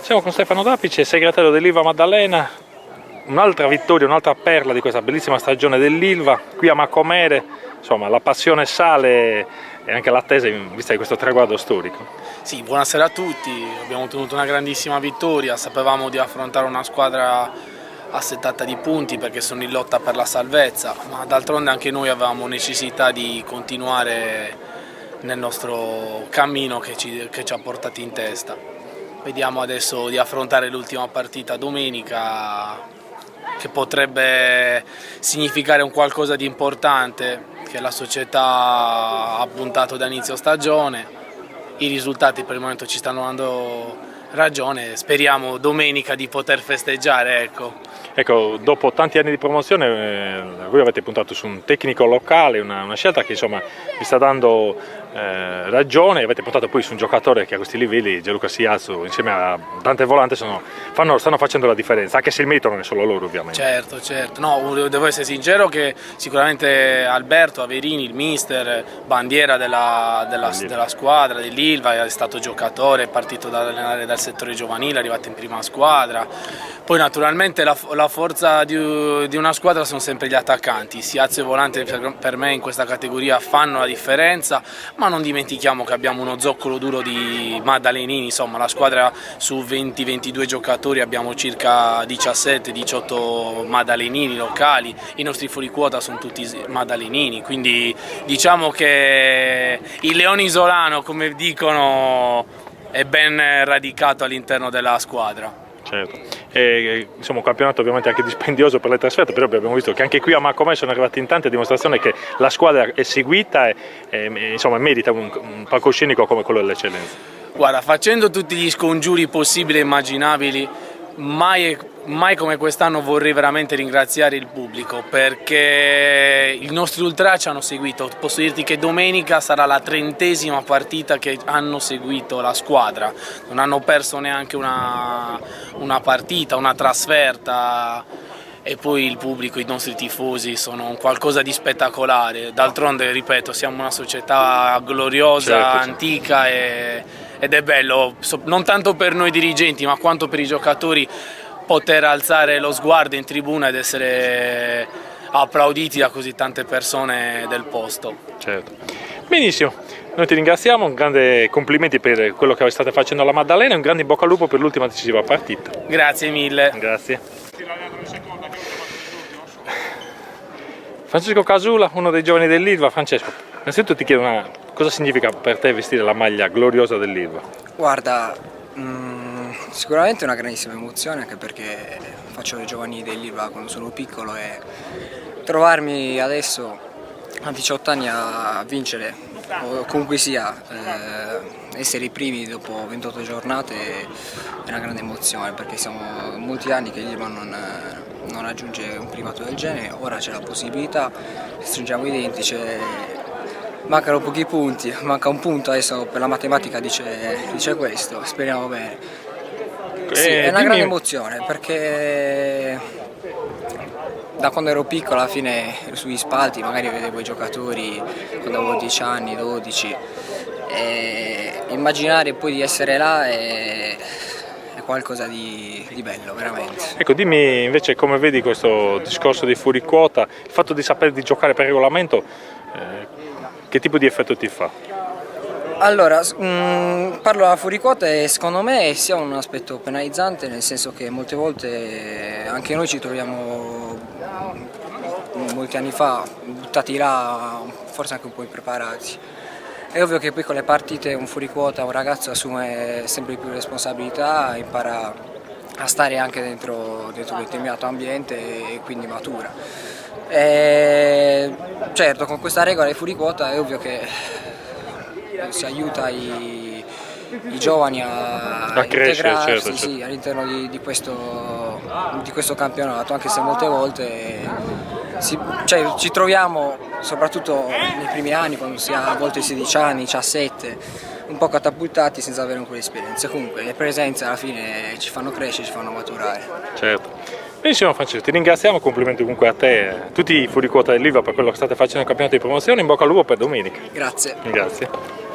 Siamo con Stefano Dapice, segretario dell'Ilva Maddalena. Un'altra vittoria, un'altra perla di questa bellissima stagione dell'Ilva, qui a Macomere. Insomma, la passione sale e anche l'attesa in vista di questo traguardo storico. Sì, buonasera a tutti, abbiamo ottenuto una grandissima vittoria, sapevamo di affrontare una squadra assettata di punti perché sono in lotta per la salvezza, ma d'altronde anche noi avevamo necessità di continuare nel nostro cammino che ci ha portati in testa. Vediamo adesso di affrontare l'ultima partita domenica, che potrebbe significare un qualcosa di importante che la società ha puntato da inizio stagione. I risultati per il momento ci stanno dando ragione, speriamo domenica di poter festeggiare. Ecco, dopo tanti anni di promozione voi avete puntato su un tecnico locale, una scelta che insomma vi sta dando ragione, avete puntato poi su un giocatore che a questi livelli, Gianluca Siazzo, insieme a Dante Volante stanno facendo la differenza, anche se il merito non è solo loro ovviamente. Certo, no, devo essere sincero che sicuramente Alberto Averini, il mister, bandiera della squadra, dell'Ilva, è stato giocatore, è partito da allenare dal settore giovanile, è arrivato in prima squadra. Poi naturalmente la forza di una squadra sono sempre gli attaccanti, Siazzo e Volante per me in questa categoria fanno la differenza, ma non dimentichiamo che abbiamo uno zoccolo duro di maddalenini, insomma la squadra su 20-22 giocatori abbiamo circa 17-18 maddalenini locali, i nostri fuoriquota sono tutti maddalenini, quindi diciamo che il leone isolano, come dicono, è ben radicato all'interno della squadra. Certo, insomma un campionato ovviamente anche dispendioso per le trasferte, però abbiamo visto che anche qui a Macomè sono arrivati in tante dimostrazioni che la squadra è seguita e insomma merita un palcoscenico come quello dell'eccellenza. Guarda, facendo tutti gli scongiuri possibili e immaginabili, mai come quest'anno vorrei veramente ringraziare il pubblico, perché i nostri ultra ci hanno seguito. Posso dirti che domenica sarà la 30ª partita che hanno seguito la squadra, non hanno perso neanche una partita, una trasferta, e poi il pubblico, i nostri tifosi sono un qualcosa di spettacolare. D'altronde, ripeto, siamo una società gloriosa, certo. Antica ed è bello, non tanto per noi dirigenti ma quanto per i giocatori, poter alzare lo sguardo in tribuna ed essere applauditi da così tante persone del posto. Certo. Benissimo, noi ti ringraziamo, un grande complimenti per quello che state facendo alla Maddalena e un grande in bocca al lupo per l'ultima decisiva partita. Grazie mille. Grazie. Francesco Casula, uno dei giovani dell'Ilva. Francesco, innanzitutto ti chiedo cosa significa per te vestire la maglia gloriosa dell'Ilva? Guarda, sicuramente è una grandissima emozione, anche perché faccio le giovani dell'Ilva quando sono piccolo, e trovarmi adesso a 18 anni a vincere, o comunque sia, essere i primi dopo 28 giornate è una grande emozione, perché siamo molti anni che l'Ilva non raggiunge un primato del genere. Ora c'è la possibilità, stringiamo i denti, mancano pochi punti, manca un punto adesso per la matematica, dice questo, speriamo bene. Sì, è una grande emozione, perché da quando ero piccolo, alla fine sugli spalti magari vedevo i giocatori quando avevo 10 anni, 12, e immaginare poi di essere là è qualcosa di bello, veramente. Ecco, dimmi invece come vedi questo discorso di fuoriquota, il fatto di saper di giocare per regolamento, che tipo di effetto ti fa? Allora, parlo della fuoriquota e secondo me sia un aspetto penalizzante, nel senso che molte volte anche noi ci troviamo molti anni fa buttati là, forse anche un po' impreparati. È ovvio che poi con le partite un fuoriquota, un ragazzo assume sempre più responsabilità, impara a stare anche dentro un determinato ambiente e quindi matura. Certo, con questa regola di fuoriquota è ovvio che si aiuta i giovani a crescere, integrarsi, certo. Sì, all'interno di questo campionato, anche se molte volte ci troviamo, soprattutto nei primi anni, quando si ha a volte 16 anni, 17, un po' catapultati senza avere ancora esperienza. Comunque le presenze alla fine ci fanno crescere, ci fanno maturare. Certo. Benissimo Francesco, ti ringraziamo, complimenti comunque a te e a tutti i fuoriquota dell'Ilva per quello che state facendo nel campionato di promozione, in bocca al lupo per domenica. Grazie. Grazie.